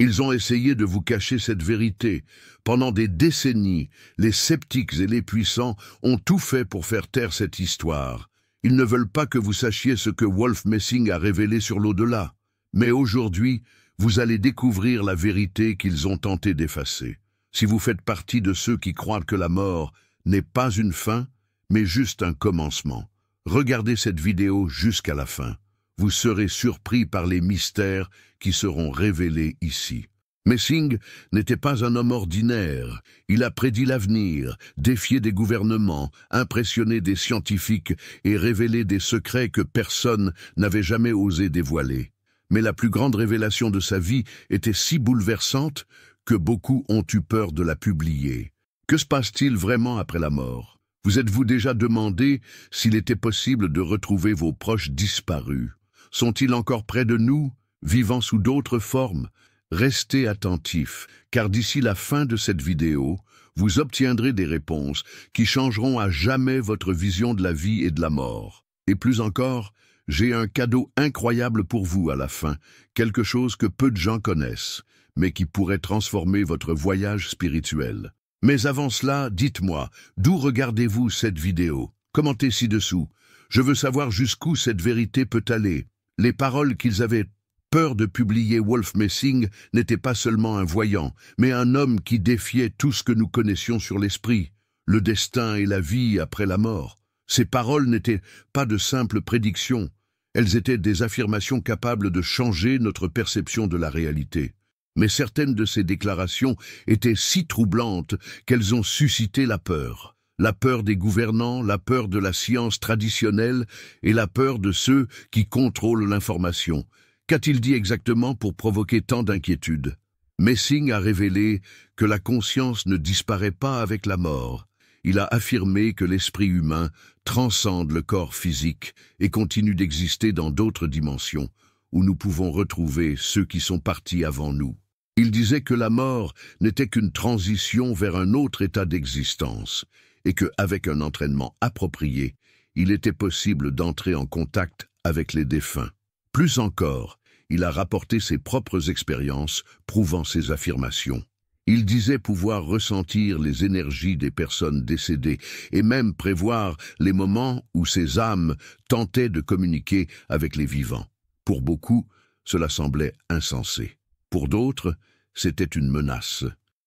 Ils ont essayé de vous cacher cette vérité. Pendant des décennies, les sceptiques et les puissants ont tout fait pour faire taire cette histoire. Ils ne veulent pas que vous sachiez ce que Wolf Messing a révélé sur l'au-delà. Mais aujourd'hui, vous allez découvrir la vérité qu'ils ont tenté d'effacer. Si vous faites partie de ceux qui croient que la mort n'est pas une fin, mais juste un commencement, regardez cette vidéo jusqu'à la fin. Vous serez surpris par les mystères qui seront révélés ici. Messing n'était pas un homme ordinaire. Il a prédit l'avenir, défié des gouvernements, impressionné des scientifiques et révélé des secrets que personne n'avait jamais osé dévoiler. Mais la plus grande révélation de sa vie était si bouleversante que beaucoup ont eu peur de la publier. Que se passe-t-il vraiment après la mort? Vous êtes-vous déjà demandé s'il était possible de retrouver vos proches disparus? Sont-ils encore près de nous, vivant sous d'autres formes? Restez attentifs, car d'ici la fin de cette vidéo, vous obtiendrez des réponses qui changeront à jamais votre vision de la vie et de la mort. Et plus encore, j'ai un cadeau incroyable pour vous à la fin, quelque chose que peu de gens connaissent, mais qui pourrait transformer votre voyage spirituel. Mais avant cela, dites-moi, d'où regardez-vous cette vidéo? Commentez ci-dessous. Je veux savoir jusqu'où cette vérité peut aller. Les paroles qu'ils avaient peur de publier Wolf Messing n'était pas seulement un voyant, mais un homme qui défiait tout ce que nous connaissions sur l'esprit, le destin et la vie après la mort. Ces paroles n'étaient pas de simples prédictions, elles étaient des affirmations capables de changer notre perception de la réalité. Mais certaines de ces déclarations étaient si troublantes qu'elles ont suscité la peur. La peur des gouvernants, la peur de la science traditionnelle et la peur de ceux qui contrôlent l'information. Qu'a-t-il dit exactement pour provoquer tant d'inquiétude? Messing a révélé que la conscience ne disparaît pas avec la mort. Il a affirmé que l'esprit humain transcende le corps physique et continue d'exister dans d'autres dimensions, où nous pouvons retrouver ceux qui sont partis avant nous. Il disait que la mort n'était qu'une transition vers un autre état d'existence, et qu'avec un entraînement approprié, il était possible d'entrer en contact avec les défunts. Plus encore, il a rapporté ses propres expériences prouvant ses affirmations. Il disait pouvoir ressentir les énergies des personnes décédées et même prévoir les moments où ces âmes tentaient de communiquer avec les vivants. Pour beaucoup, cela semblait insensé. Pour d'autres, c'était une menace.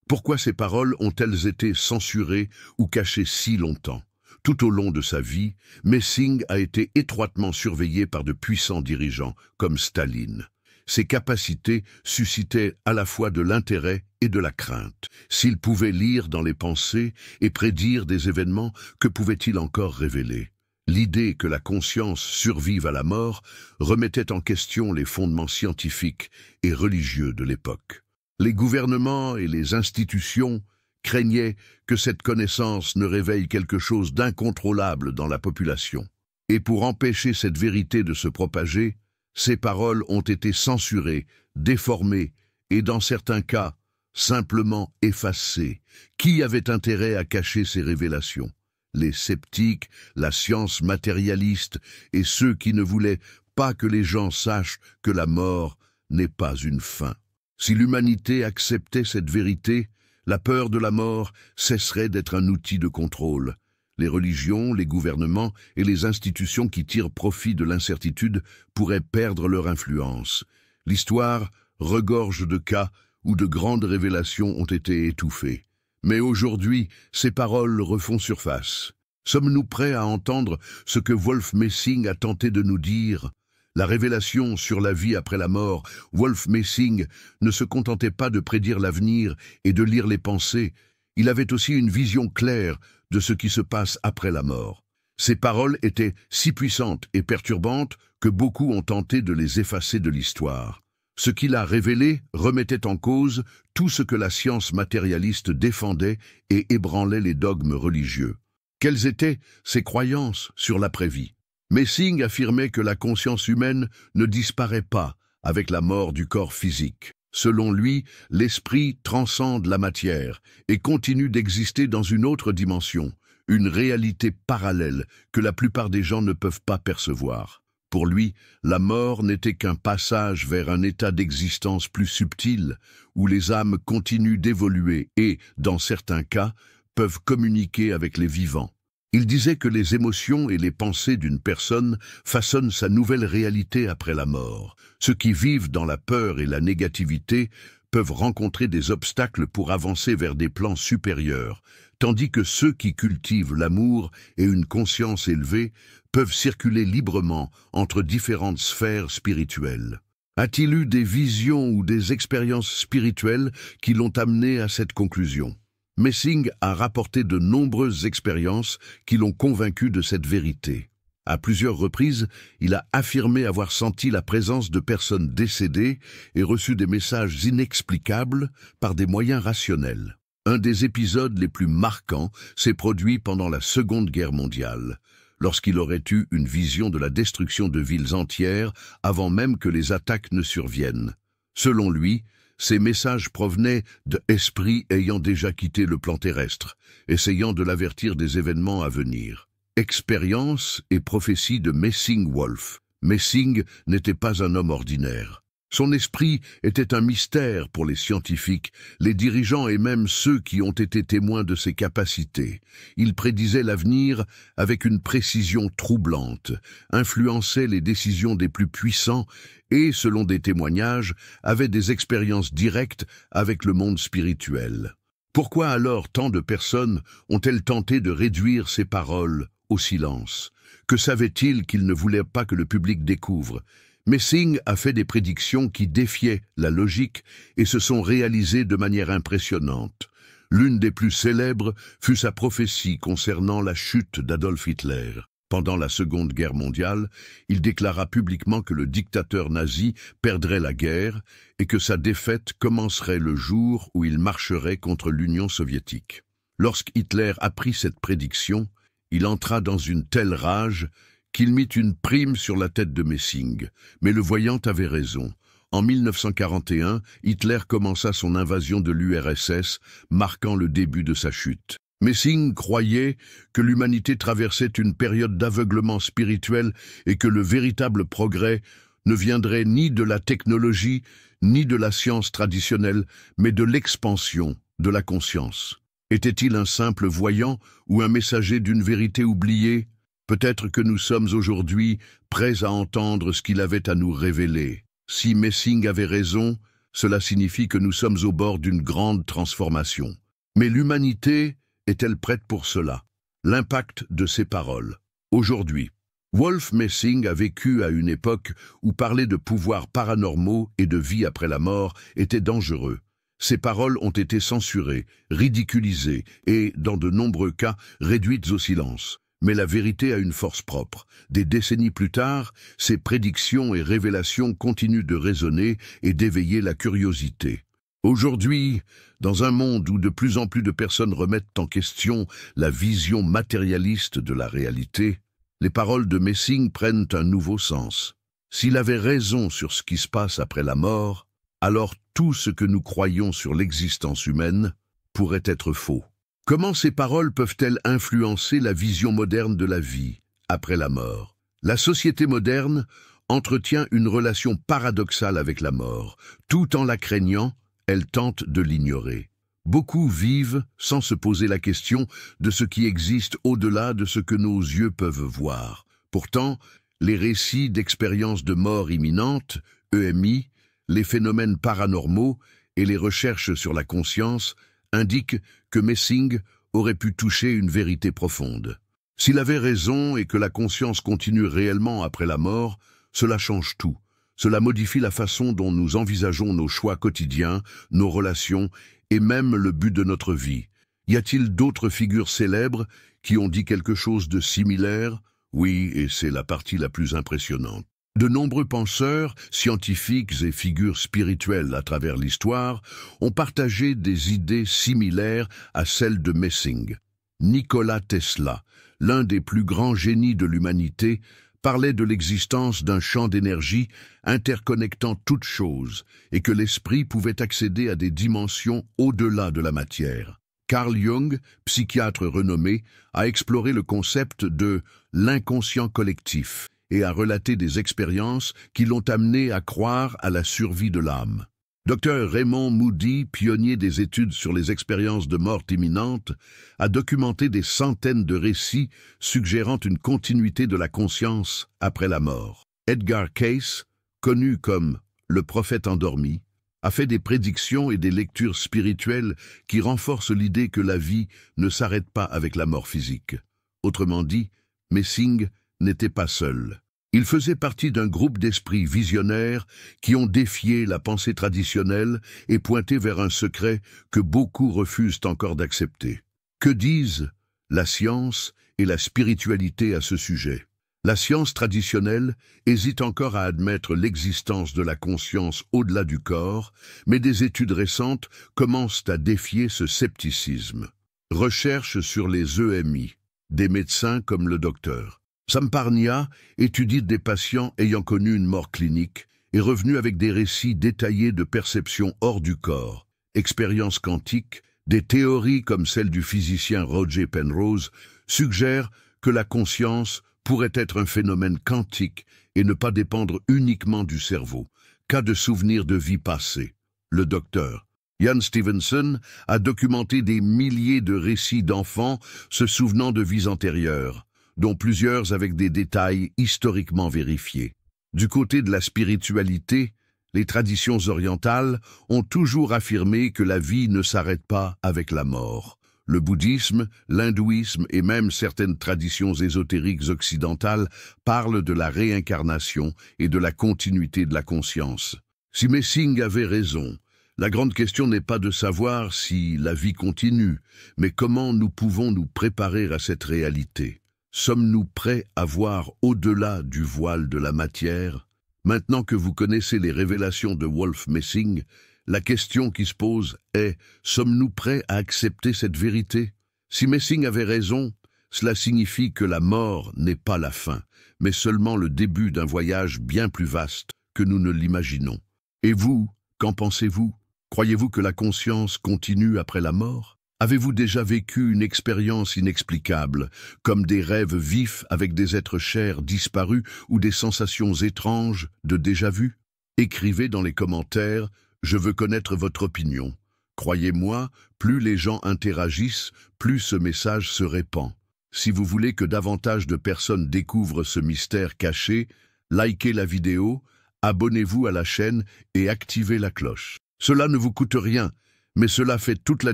Pourquoi ces paroles ont-elles été censurées ou cachées si longtemps? Tout au long de sa vie, Messing a été étroitement surveillé par de puissants dirigeants, comme Staline. Ses capacités suscitaient à la fois de l'intérêt et de la crainte. S'il pouvait lire dans les pensées et prédire des événements, que pouvait-il encore révéler? L'idée que la conscience survive à la mort remettait en question les fondements scientifiques et religieux de l'époque. Les gouvernements et les institutions craignaient que cette connaissance ne réveille quelque chose d'incontrôlable dans la population. Et pour empêcher cette vérité de se propager, ces paroles ont été censurées, déformées et, dans certains cas, simplement effacées. Qui avait intérêt à cacher ces révélations? Les sceptiques, la science matérialiste et ceux qui ne voulaient pas que les gens sachent que la mort n'est pas une fin. Si l'humanité acceptait cette vérité, la peur de la mort cesserait d'être un outil de contrôle. Les religions, les gouvernements et les institutions qui tirent profit de l'incertitude pourraient perdre leur influence. L'histoire regorge de cas où de grandes révélations ont été étouffées. Mais aujourd'hui, ces paroles refont surface. Sommes-nous prêts à entendre ce que Wolf Messing a tenté de nous dire? La révélation sur la vie après la mort, Wolf Messing ne se contentait pas de prédire l'avenir et de lire les pensées. Il avait aussi une vision claire de ce qui se passe après la mort. Ses paroles étaient si puissantes et perturbantes que beaucoup ont tenté de les effacer de l'histoire. Ce qu'il a révélé remettait en cause tout ce que la science matérialiste défendait et ébranlait les dogmes religieux. Quelles étaient ses croyances sur l'après-vie? Messing affirmait que la conscience humaine ne disparaît pas avec la mort du corps physique. Selon lui, l'esprit transcende la matière et continue d'exister dans une autre dimension, une réalité parallèle que la plupart des gens ne peuvent pas percevoir. Pour lui, la mort n'était qu'un passage vers un état d'existence plus subtil, où les âmes continuent d'évoluer et, dans certains cas, peuvent communiquer avec les vivants. Il disait que les émotions et les pensées d'une personne façonnent sa nouvelle réalité après la mort. Ceux qui vivent dans la peur et la négativité peuvent rencontrer des obstacles pour avancer vers des plans supérieurs, tandis que ceux qui cultivent l'amour et une conscience élevée peuvent circuler librement entre différentes sphères spirituelles. A-t-il eu des visions ou des expériences spirituelles qui l'ont amené à cette conclusion? Messing a rapporté de nombreuses expériences qui l'ont convaincu de cette vérité. À plusieurs reprises, il a affirmé avoir senti la présence de personnes décédées et reçu des messages inexplicables par des moyens rationnels. Un des épisodes les plus marquants s'est produit pendant la Seconde Guerre mondiale, lorsqu'il aurait eu une vision de la destruction de villes entières avant même que les attaques ne surviennent. Selon lui, ces messages provenaient d'esprits ayant déjà quitté le plan terrestre, essayant de l'avertir des événements à venir. Expérience et prophétie de Messing-Wolf. Messing n'était pas un homme ordinaire. Son esprit était un mystère pour les scientifiques, les dirigeants et même ceux qui ont été témoins de ses capacités. Il prédisait l'avenir avec une précision troublante, influençait les décisions des plus puissants et, selon des témoignages, avait des expériences directes avec le monde spirituel. Pourquoi alors tant de personnes ont-elles tenté de réduire ces paroles au silence? Que savait-il qu'il ne voulait pas que le public découvre? Messing a fait des prédictions qui défiaient la logique et se sont réalisées de manière impressionnante. L'une des plus célèbres fut sa prophétie concernant la chute d'Adolf Hitler. Pendant la Seconde Guerre mondiale, il déclara publiquement que le dictateur nazi perdrait la guerre et que sa défaite commencerait le jour où il marcherait contre l'Union soviétique. Lorsqu'Hitler apprit cette prédiction, il entra dans une telle rage qu'il mit une prime sur la tête de Messing, mais le voyant avait raison. En 1941, Hitler commença son invasion de l'URSS, marquant le début de sa chute. Messing croyait que l'humanité traversait une période d'aveuglement spirituel et que le véritable progrès ne viendrait ni de la technologie, ni de la science traditionnelle, mais de l'expansion de la conscience. Était-il un simple voyant ou un messager d'une vérité oubliée? Peut-être que nous sommes aujourd'hui prêts à entendre ce qu'il avait à nous révéler. Si Messing avait raison, cela signifie que nous sommes au bord d'une grande transformation. Mais l'humanité est-elle prête pour cela? L'impact de ces paroles. Aujourd'hui, Wolf Messing a vécu à une époque où parler de pouvoirs paranormaux et de vie après la mort était dangereux. Ses paroles ont été censurées, ridiculisées et, dans de nombreux cas, réduites au silence. Mais la vérité a une force propre. Des décennies plus tard, ses prédictions et révélations continuent de résonner et d'éveiller la curiosité. Aujourd'hui, dans un monde où de plus en plus de personnes remettent en question la vision matérialiste de la réalité, les paroles de Messing prennent un nouveau sens. S'il avait raison sur ce qui se passe après la mort, alors tout ce que nous croyons sur l'existence humaine pourrait être faux. Comment ces paroles peuvent-elles influencer la vision moderne de la vie après la mort? La société moderne entretient une relation paradoxale avec la mort. Tout en la craignant, elle tente de l'ignorer. Beaucoup vivent sans se poser la question de ce qui existe au-delà de ce que nos yeux peuvent voir. Pourtant, les récits d'expériences de mort imminente, EMI, les phénomènes paranormaux et les recherches sur la conscience indiquent que Messing aurait pu toucher une vérité profonde. S'il avait raison et que la conscience continue réellement après la mort, cela change tout. Cela modifie la façon dont nous envisageons nos choix quotidiens, nos relations et même le but de notre vie. Y a-t-il d'autres figures célèbres qui ont dit quelque chose de similaire? Oui, et c'est la partie la plus impressionnante. De nombreux penseurs, scientifiques et figures spirituelles à travers l'histoire ont partagé des idées similaires à celles de Messing. Nikola Tesla, l'un des plus grands génies de l'humanité, parlait de l'existence d'un champ d'énergie interconnectant toutes choses et que l'esprit pouvait accéder à des dimensions au-delà de la matière. Carl Jung, psychiatre renommé, a exploré le concept de l'inconscient collectif et a relaté des expériences qui l'ont amené à croire à la survie de l'âme. Dr Raymond Moody, pionnier des études sur les expériences de mort imminente, a documenté des centaines de récits suggérant une continuité de la conscience après la mort. Edgar Cayce, connu comme le prophète endormi, a fait des prédictions et des lectures spirituelles qui renforcent l'idée que la vie ne s'arrête pas avec la mort physique. Autrement dit, Messing n'était pas seul. Il faisait partie d'un groupe d'esprits visionnaires qui ont défié la pensée traditionnelle et pointé vers un secret que beaucoup refusent encore d'accepter. Que disent la science et la spiritualité à ce sujet? La science traditionnelle hésite encore à admettre l'existence de la conscience au-delà du corps, mais des études récentes commencent à défier ce scepticisme. Recherche sur les EMI. Des médecins comme le docteur Samparnia étudie des patients ayant connu une mort clinique et revenu avec des récits détaillés de perceptions hors du corps, expériences quantiques, des théories comme celle du physicien Roger Penrose suggèrent que la conscience pourrait être un phénomène quantique et ne pas dépendre uniquement du cerveau, cas de souvenirs de vie passée. Le docteur Ian Stevenson a documenté des milliers de récits d'enfants se souvenant de vies antérieures, dont plusieurs avec des détails historiquement vérifiés. Du côté de la spiritualité, les traditions orientales ont toujours affirmé que la vie ne s'arrête pas avec la mort. Le bouddhisme, l'hindouisme et même certaines traditions ésotériques occidentales parlent de la réincarnation et de la continuité de la conscience. Si Messing avait raison, la grande question n'est pas de savoir si la vie continue, mais comment nous pouvons nous préparer à cette réalité. Sommes-nous prêts à voir au-delà du voile de la matière? Maintenant que vous connaissez les révélations de Wolf Messing, la question qui se pose est, sommes-nous prêts à accepter cette vérité? Si Messing avait raison, cela signifie que la mort n'est pas la fin, mais seulement le début d'un voyage bien plus vaste que nous ne l'imaginons. Et vous, qu'en pensez-vous? Croyez-vous que la conscience continue après la mort? Avez-vous déjà vécu une expérience inexplicable, comme des rêves vifs avec des êtres chers disparus ou des sensations étranges de déjà-vu? Écrivez dans les commentaires, je veux connaître votre opinion. Croyez-moi, plus les gens interagissent, plus ce message se répand. Si vous voulez que davantage de personnes découvrent ce mystère caché, likez la vidéo, abonnez-vous à la chaîne et activez la cloche. Cela ne vous coûte rien, mais cela fait toute la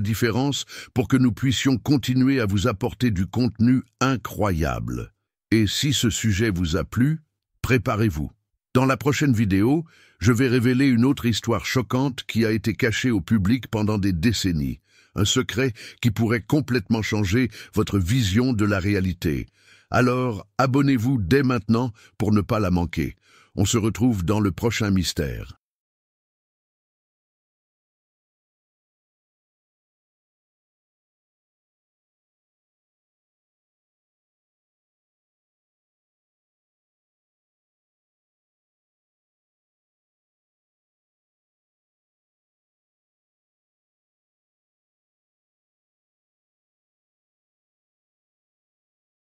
différence pour que nous puissions continuer à vous apporter du contenu incroyable. Et si ce sujet vous a plu, préparez-vous. Dans la prochaine vidéo, je vais révéler une autre histoire choquante qui a été cachée au public pendant des décennies. Un secret qui pourrait complètement changer votre vision de la réalité. Alors, abonnez-vous dès maintenant pour ne pas la manquer. On se retrouve dans le prochain mystère.